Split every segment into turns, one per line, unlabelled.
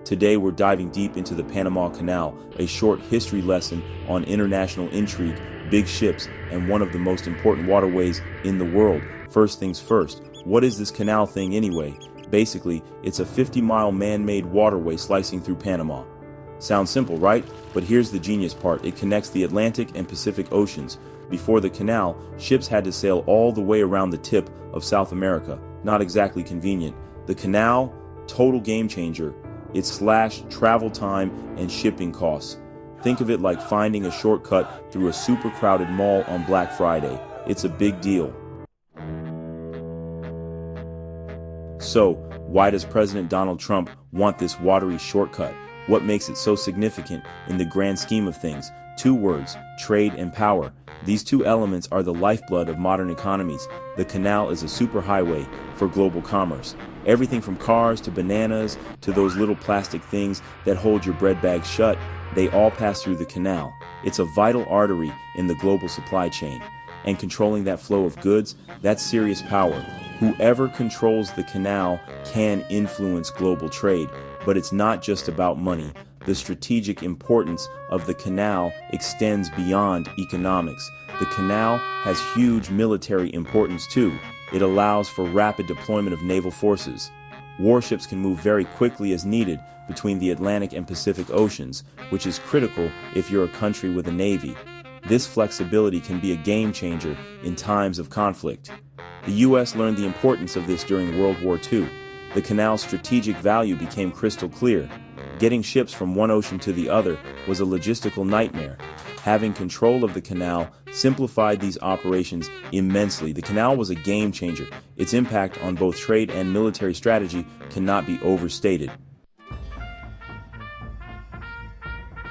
Today we're diving deep into the Panama Canal, a short history lesson on international intrigue, big ships, and one of the most important waterways in the world. First things first, what is this canal thing anyway? Basically, it's a 50-mile man-made waterway slicing through Panama. Sounds simple, right? But here's the genius part. It connects the Atlantic and Pacific Oceans. Before the canal, ships had to sail all the way around the tip of South America. Not exactly convenient. The canal, total game changer. It slashed travel time and shipping costs. Think of it like finding a shortcut through a super crowded mall on Black Friday. It's a big deal. So, why does President Donald Trump want this watery shortcut? What makes it so significant in the grand scheme of things? Two words, trade and power. These two elements are the lifeblood of modern economies. The canal is a superhighway for global commerce. Everything from cars to bananas to those little plastic things that hold your bread bag shut, they all pass through the canal. It's a vital artery in the global supply chain. And controlling that flow of goods, that's serious power. Whoever controls the canal can influence global trade, but it's not just about money. The strategic importance of the canal extends beyond economics. The canal has huge military importance too. It allows for rapid deployment of naval forces. Warships can move very quickly as needed between the Atlantic and Pacific Oceans, which is critical if you're a country with a navy. This flexibility can be a game changer in times of conflict. The U.S. learned the importance of this during World War II. The canal's strategic value became crystal clear. Getting ships from one ocean to the other was a logistical nightmare. Having control of the canal simplified these operations immensely. The canal was a game changer. Its impact on both trade and military strategy cannot be overstated.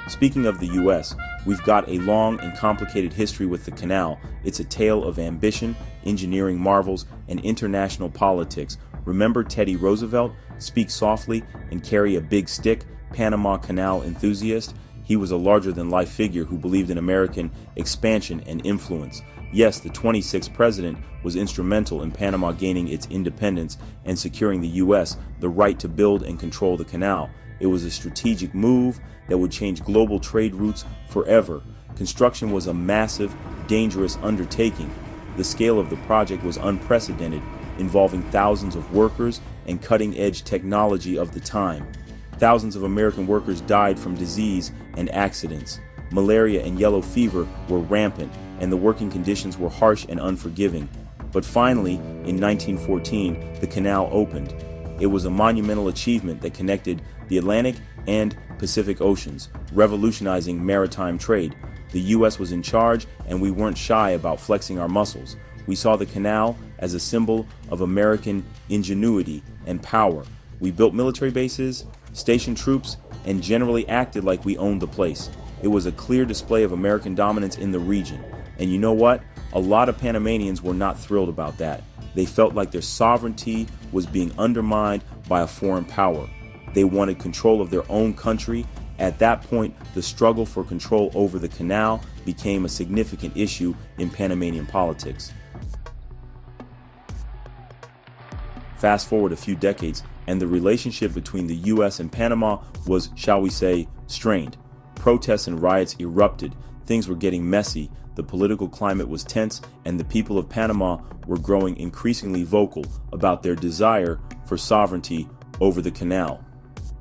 Speaking of the U.S., we've got a long and complicated history with the canal. It's a tale of ambition, engineering marvels, and international politics. Remember Teddy Roosevelt? Speak softly and carry a big stick, Panama Canal enthusiast? He was a larger-than-life figure who believed in American expansion and influence. Yes, the 26th president was instrumental in Panama gaining its independence and securing the U.S. the right to build and control the canal. It was a strategic move that would change global trade routes forever. Construction was a massive, dangerous undertaking. The scale of the project was unprecedented, involving thousands of workers and cutting-edge technology of the time. Thousands of American workers died from disease and accidents. Malaria and yellow fever were rampant, and the working conditions were harsh and unforgiving. But finally, in 1914, the canal opened. It was a monumental achievement that connected the Atlantic and Pacific Oceans, revolutionizing maritime trade. The U.S. was in charge, and we weren't shy about flexing our muscles. We saw the canal as a symbol of American ingenuity and power. We built military bases, stationed troops, and generally acted like we owned the place. It was a clear display of American dominance in the region. And you know what? A lot of Panamanians were not thrilled about that. They felt like their sovereignty was being undermined by a foreign power. They wanted control of their own country. At that point, the struggle for control over the canal became a significant issue in Panamanian politics. Fast forward a few decades, and the relationship between the U.S. and Panama was, shall we say, strained. Protests and riots erupted. Things were getting messy. The political climate was tense, and the people of Panama were growing increasingly vocal about their desire for sovereignty over the canal.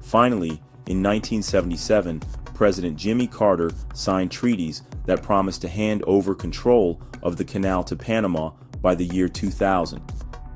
Finally, in 1977, President Jimmy Carter signed treaties that promised to hand over control of the canal to Panama by the year 2000.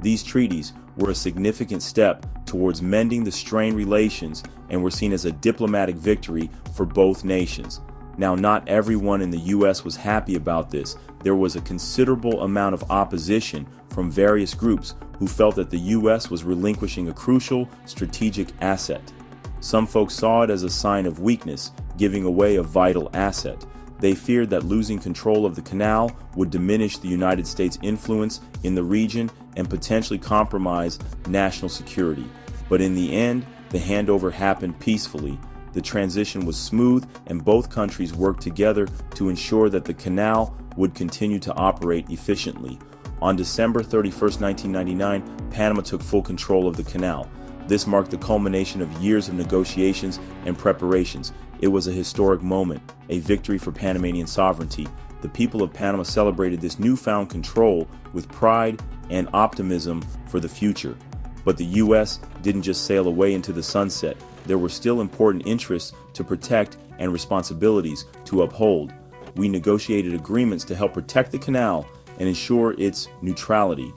These treaties were a significant step towards mending the strained relations and were seen as a diplomatic victory for both nations. Now, not everyone in the U.S. was happy about this. There was a considerable amount of opposition from various groups who felt that the U.S. was relinquishing a crucial strategic asset. Some folks saw it as a sign of weakness, giving away a vital asset. They feared that losing control of the canal would diminish the United States' influence in the region and potentially compromise national security. But in the end, the handover happened peacefully. The transition was smooth, and both countries worked together to ensure that the canal would continue to operate efficiently. On December 31, 1999, Panama took full control of the canal. This marked the culmination of years of negotiations and preparations. It was a historic moment, a victory for Panamanian sovereignty. The people of Panama celebrated this newfound control with pride and optimism for the future. But the U.S. didn't just sail away into the sunset. There were still important interests to protect and responsibilities to uphold. We negotiated agreements to help protect the canal and ensure its neutrality.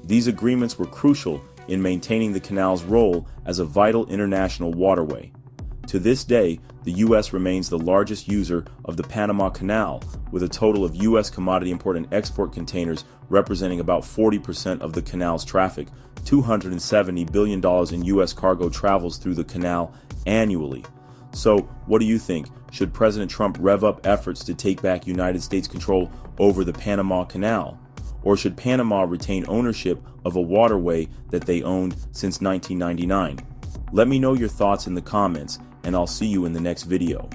These agreements were crucial in maintaining the canal's role as a vital international waterway. To this day, the U.S. remains the largest user of the Panama Canal, with a total of U.S. commodity import and export containers representing about 40% of the canal's traffic. $270 billion in U.S. cargo travels through the canal annually. So, what do you think? Should President Trump rev up efforts to take back United States control over the Panama Canal? Or should Panama retain ownership of a waterway that they owned since 1999? Let me know your thoughts in the comments, and I'll see you in the next video.